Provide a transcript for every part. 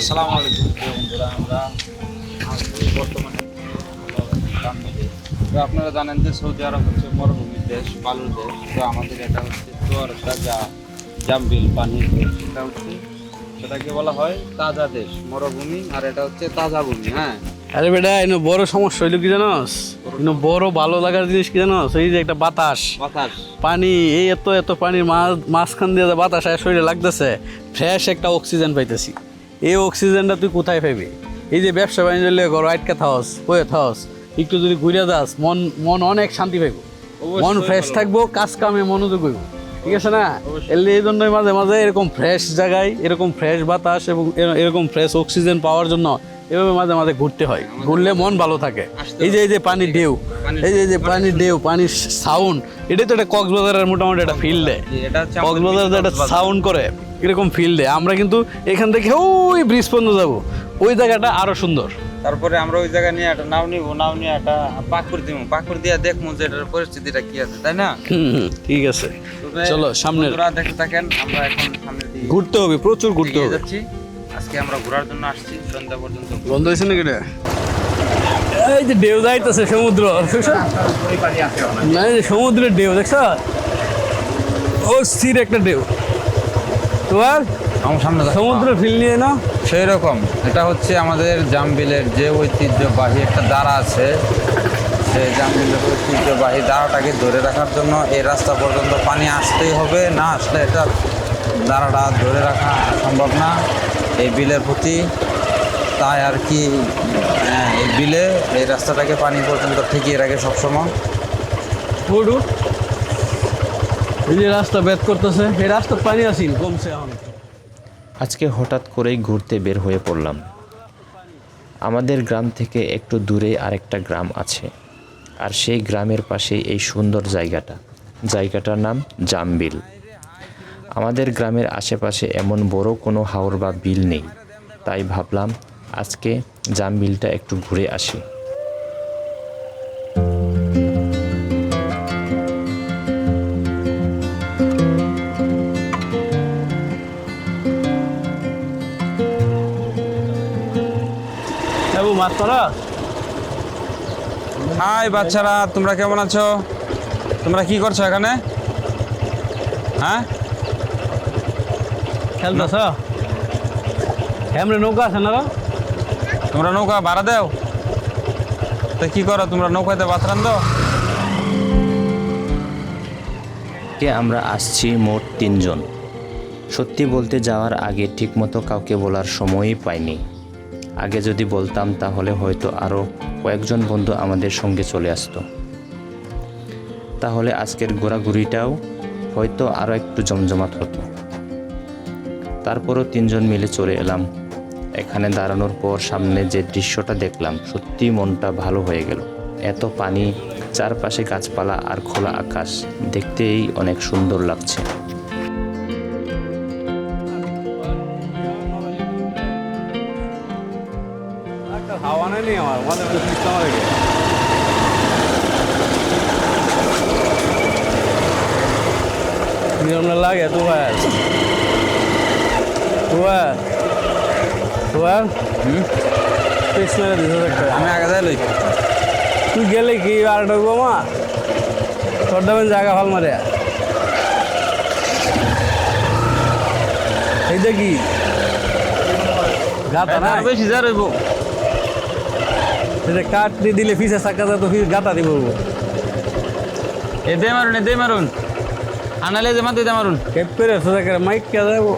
আসসালামু আলাইকুম প্রিয় বন্ধুরা, আমরা আছি বর্তমানে জামবিলে। তো আপনারা জানেন যে সৌদি আরব হচ্ছে মরুভূমির দেশ, বালুর দেশ। তো আমাদের এটা হচ্ছে চুয়ারটা যা জামবিল পানির দেশ, সেটাকে বলা হয় তাজা দেশ, মরুভূমি। আর এটা হচ্ছে তাজা ভূমি। হ্যাঁ, আরে বেটা এনে বড় সমস্যা হইলো কি জানোস? এনে বড় ভালো লাগার জিনিস কি জানোস? এই যে একটা বাতাস, বাতাস। পানি, এই এত এত পানির মাঝখান দিয়ে যে বাতাস আর শরীরে লাগতেছে, ফ্রেশ একটা অক্সিজেন পাইতেছি। এই অক্সিজেনটা তুই কোথায় পাবি? এই যে ব্যবসা বাণিজ্য লিয়ে ঘর আটকে থাকস, বয়ে থাকস, একটু যদি ঘুরে যাস মন মন অনেক শান্তি পাইব, মন ফ্রেশ থাকবো, কাজ কামে মনোযোগ হইব। ঠিক আছে না? এই জন্যই মাঝে মাঝে এরকম ফ্রেশ জায়গায়, এরকম ফ্রেশ বাতাস এবং এরকম ফ্রেশ অক্সিজেন পাওয়ার জন্য এভাবে মাঝে মাঝে ঘুরতে হয়। ঘুরলে মন ভালো থাকে। এই যে পানির ঢেউ, এই যে পানির ঢেউ, পানির সাউন্ড, এটাই তো একটা কক্সবাজারের মোটামুটি একটা ফিল দেয়। কক্সবাজার যে একটা সাউন্ড করে, এরকম ফিল দেয়। আমরা কিন্তু এখান থেকে ওই ব্রিজ পর্যন্ত যাবো, ওই জায়গাটা আরো সুন্দর। তারপরে আমরা ওই জায়গা নিয়ে একটা নাও নিবো, নাও নিয়ে একটা পাকুর দিয়ে দেখবো যে এটার পরিস্থিতিটা কি আছে, তাই না? ঠিক আছে, চলো সামনে দেখতে থাকেন। আমরা এখন সামনের দিকে ঘুরতে হবে, প্রচুর ঘুরতে হবে। যাচ্ছি। আজকে আমরা ঘোরার জন্য আসছি, সন্ধ্যা পর্যন্ত বন্ধ হয়েছে নাকি রে? এই যে ঢেউ যাইতেছে সমুদ্র, না এই যে সমুদ্রের ঢেউ দেখছ, ও স্থির একটা ঢেউ। তোমার আমার সামনে সমুদ্র ফিল নিয়ে না সেই রকম। এটা হচ্ছে আমাদের জামবিলের যে ঐতিহ্যবাহী একটা দ্বারা আছে, সেই জামবিলের ঐতিহ্যবাহী দ্বারাটাকে ধরে রাখার জন্য এই রাস্তা পর্যন্ত পানি আসতেই হবে, না আসলে এটা দ্বারাটা ধরে রাখা সম্ভব না এই বিলের প্রতি। তাই আর কি, এই বিলে এই রাস্তাটাকে পানি পর্যন্ত ঠেকিয়ে রাখে সবসময়। ফুডু এই যে রাস্তা বেদ করতেছে, এই রাস্তা পানি আসিন কমছে এখন। আজকে হঠাৎ করেই ঘুরতে বের হয়ে পড়লাম। আমাদের গ্রাম থেকে একটু দূরে আরেকটা গ্রাম আছে, আর সেই গ্রামের পাশেই এই সুন্দর জায়গাটার নাম জামবিল। আমাদের গ্রামের আশেপাশে এমন বড় কোনো হাওর বা বিল নেই, তাই ভাবলাম আজকে জামবিলটা একটু ঘুরে আসি। মাছ ধরা। হাই বাচ্চারা, তোমরা কেমন আছো? তোমরা কি করছো এখানে? হ্যাঁ, খেলতেছ? এমনি নৌকা আছে না? তোমরা নৌকা ভাড়া দাও? তো কি করো তোমরা নৌকাতে ভাত রান্ধো? আমরা আসছি মোট 3 জন। সত্যি বলতে যাওয়ার আগে ঠিকমতো কাউকে বলার সময়ই পাইনি। আগে যদি বলতাম তাহলে হয়তো আরও কয়েকজন বন্ধু আমাদের সঙ্গে চলে আসতো, তাহলে আজকের ঘোরাঘুরিটাও হয়তো আরও একটু জমজমাট হতো। তারপরও 3 জন মিলে চলে এলাম। এখানে দাঁড়ানোর পর সামনে যে দৃশ্যটা দেখলাম, সত্যি মনটা ভালো হয়ে গেল। এত পানি, চারপাশে গাছপালা আর খোলা আকাশ, দেখতেই অনেক সুন্দর লাগছে। হাওয়া নেই আমার মাঝে মাঝে নিয়ম লাগে তোমার আমি আগে যাই লই। তুই গেলে কি আর ঢুকবো মা তোর দেবেন জায়গা ফল মারে এই দেখি গাতা না বেশি যা রইব। কাঠ দিয়ে দিলে ফিসে চাকা যায় তো ফিস গাতা দিব এদে মারুন আনালে যে মাতে মারুন কেপ করে সোজা করে মাইক কে যাবো।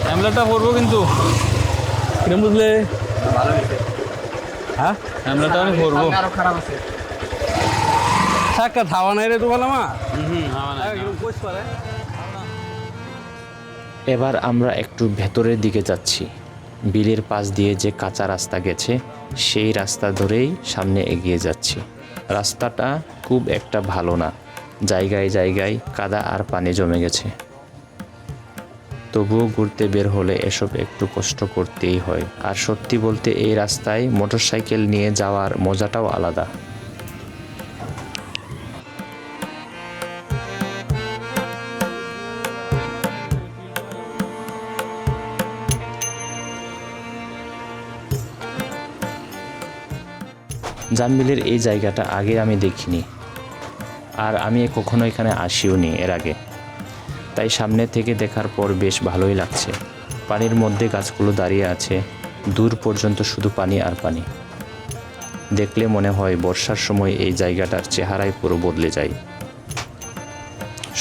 হ্যামলেটটা পড়বো কিন্তু কিরম বুঝলে? হ্যাঁ হ্যামলেটটা আমি পড়বো। চাকা থাওয়া নাই রে তো বলো মা। এবার আমরা একটু ভেতরের দিকে যাচ্ছি। বিলের পাশ দিয়ে যে কাঁচা রাস্তা গেছে, সেই রাস্তা ধরেই সামনে এগিয়ে যাচ্ছি। রাস্তাটা খুব একটা ভালো না, জায়গায় জায়গায় কাদা আর পানি জমে গেছে। তবুও ঘুরতে বের হলে এসব একটু কষ্ট করতেই হয়। আর সত্যি বলতে এই রাস্তায় মোটরসাইকেল নিয়ে যাওয়ার মজাটাও আলাদা। জামবিলের এই জায়গাটা আগে আমি দেখিনি, আর আমি কখনো এখানে আসিওনি এর আগে, তাই সামনে থেকে দেখার পর বেশ ভালোই লাগছে। পানির মধ্যে গাছগুলো দাঁড়িয়ে আছে, দূর পর্যন্ত শুধু পানি আর পানি। দেখলে মনে হয় বর্ষার সময় এই জায়গাটার চেহারাই পুরো বদলে যায়।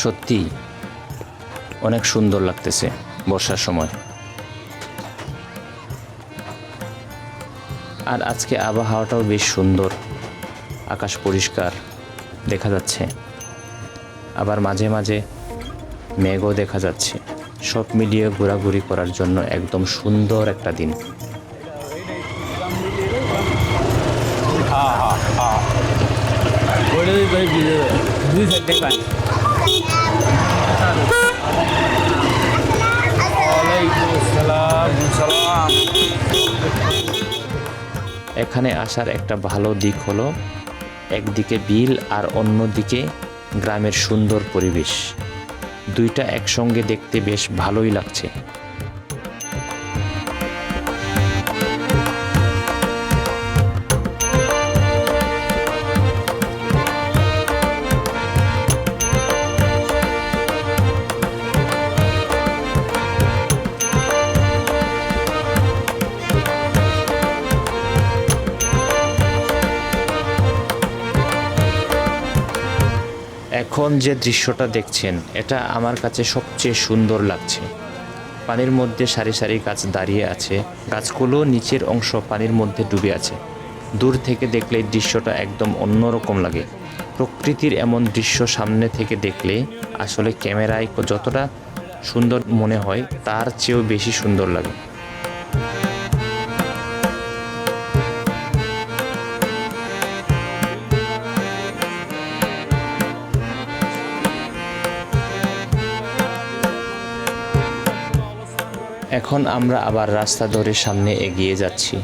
সত্যি অনেক সুন্দর লাগতেছে বর্ষার সময়। আর আজকে আবহাওয়াটাও বেশ সুন্দর, আকাশ পরিষ্কার দেখা যাচ্ছে, আবার মাঝে মাঝে মেঘও দেখা যাচ্ছে। সব মিলিয়ে ঘোরাঘুরি করার জন্য একদম সুন্দর একটা দিন। এখানে আসার একটা ভালো দিক হলো একদিকে বিল আর অন্যদিকে গ্রামের সুন্দর পরিবেশ, দুইটা একসঙ্গে দেখতে বেশ ভালোই লাগছে। এখন যে দৃশ্যটা দেখছেন এটা আমার কাছে সবচেয়ে সুন্দর লাগছে। পানির মধ্যে সারি সারি গাছ দাঁড়িয়ে আছে, গাছগুলো নিচের অংশ পানির মধ্যে ডুবে আছে। দূর থেকে দেখলে দৃশ্যটা একদম অন্যরকম লাগে। প্রকৃতির এমন দৃশ্য সামনে থেকে দেখলে আসলে ক্যামেরায় যতটা সুন্দর মনে হয় তার চেয়েও বেশি সুন্দর লাগে। এখন আমরা আবার রাস্তা ধরে সামনে এগিয়ে যাচ্ছি।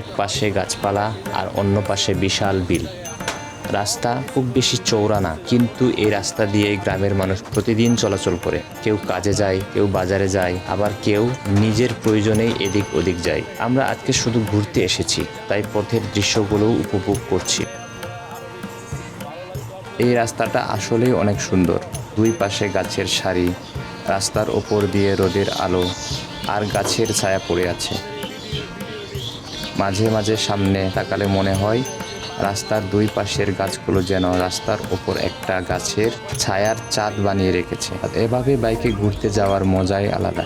এক পাশে গাছপালা আর অন্য পাশে বিশাল বিল। রাস্তা খুব বেশি চওড়া না, কিন্তু এই রাস্তা দিয়ে গ্রামের মানুষ প্রতিদিন চলাচল করে। কেউ কাজে যায়, কেউ বাজারে যায়, আবার কেউ নিজের প্রয়োজনেই এদিক ওদিক যায়। আমরা আজকে শুধু ঘুরতে এসেছি, তাই পথের দৃশ্যগুলোও উপভোগ করছি। এই রাস্তাটা আসলেই অনেক সুন্দর। দুই পাশে গাছের সারি, রাস্তার ওপর দিয়ে রোদের আলো আর গাছের ছায়া পড়ে আছে। মাঝে মাঝে সামনে তাকালে মনে হয় রাস্তার দুই পাশের গাছগুলো যেন রাস্তার ওপর একটা গাছের ছায়ার চাঁদ বানিয়ে রেখেছে। এভাবে বাইকে ঘুরতে যাওয়ার মজাই আলাদা।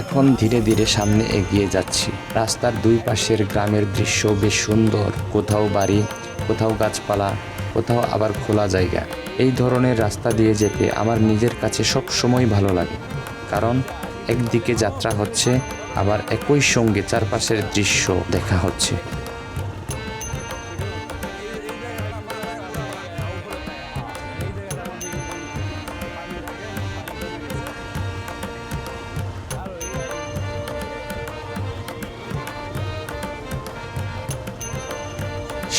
এখন ধীরে ধীরে সামনে এগিয়ে যাচ্ছি। রাস্তার দুই পাশের গ্রামের দৃশ্য বেশ সুন্দর, কোথাও বাড়ি, কোথাও গাছপালা, কোথাও আবার খোলা জায়গা। এই ধরনের রাস্তা দিয়ে যেতে আমার নিজের কাছে সব সময় ভালো লাগে, কারণ একদিকে যাত্রা হচ্ছে, আবার একই সঙ্গে চারপাশের দৃশ্য দেখা হচ্ছে।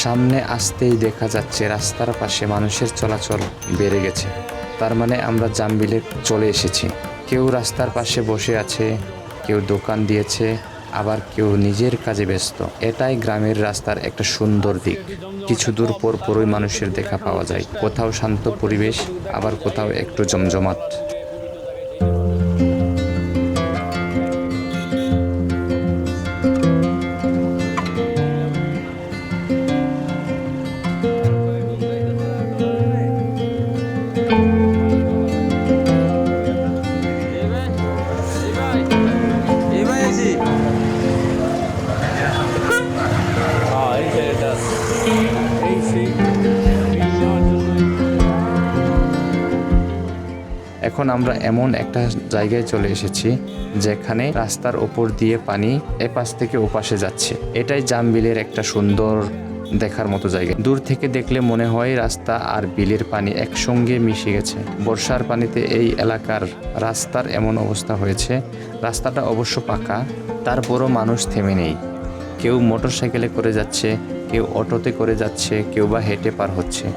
সামনে আসতেই দেখা যাচ্ছে রাস্তার পাশে মানুষের চলাচল বেড়ে গেছে। তার মানে আমরা জামবিলে চলে এসেছি। কেউ রাস্তার পাশে বসে আছে, কেউ দোকান দিয়েছে, আবার কেউ নিজের কাজে ব্যস্ত। এটাই গ্রামের রাস্তার একটা সুন্দর দিক। কিছু দূর পর পরই মানুষের দেখা পাওয়া যায়। কোথাও শান্ত পরিবেশ, আবার কোথাও একটু জমজমাট। এখন আমরা এমন একটা জায়গায় চলে এসেছি যেখানে রাস্তার ওপর দিয়ে পানি এপাশ থেকে ওপাশে যাচ্ছে। এটাই জামবিলের একটা সুন্দর দেখার মতো জায়গা। দূর থেকে দেখলে মনে হয় রাস্তা আর বিলের পানি একসঙ্গে মিশে গেছে। বর্ষার পানিতে এই এলাকার রাস্তার এমন অবস্থা হয়েছে। রাস্তাটা অবশ্য পাকা, তারপরও মানুষ থেমে নেই। কেউ মোটরসাইকেলে করে যাচ্ছে, কেউ অটোতে করে যাচ্ছে, কেউ বা হেঁটে পার হচ্ছে।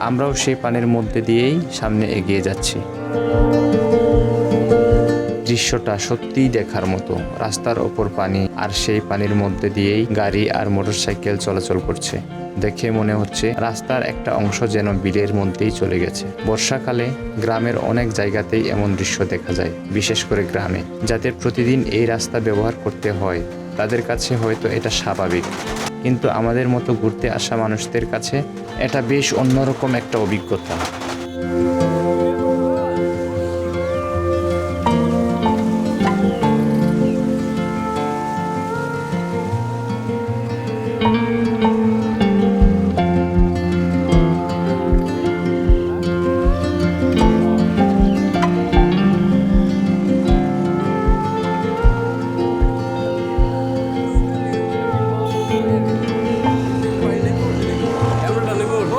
আমরাও সেই পানির মধ্যে দিয়েই সামনে এগিয়ে যাচ্ছি। দৃশ্যটা সত্যিই দেখার মতো। রাস্তার ওপর পানি, আর সেই পানির মধ্যে দিয়েই গাড়ি আর মোটরসাইকেল চলাচল করছে। দেখে মনে হচ্ছে রাস্তার একটা অংশ যেন বিলের মধ্যেই চলে গেছে। বর্ষাকালে গ্রামের অনেক জায়গাতেই এমন দৃশ্য দেখা যায়, বিশেষ করে গ্রামে। যাদের প্রতিদিন এই রাস্তা ব্যবহার করতে হয় তাদের কাছে হয়তো এটা স্বাভাবিক, কিন্তু আমাদের মতো ঘুরতে আসা মানুষদের কাছে এটা বেশ অন্যরকম একটা অভিজ্ঞতা।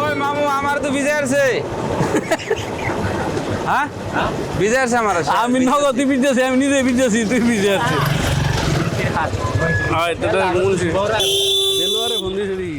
ওই মামু আমার তো ভিজে আসছে। হ্যাঁ ভিজে আসছে আমার। আমি নগদ তুই বিদ্যাছি, আমি নিজে বিদ্যাছি, তুই বিদ্যা আছিস। ফোন দিয়েছিলি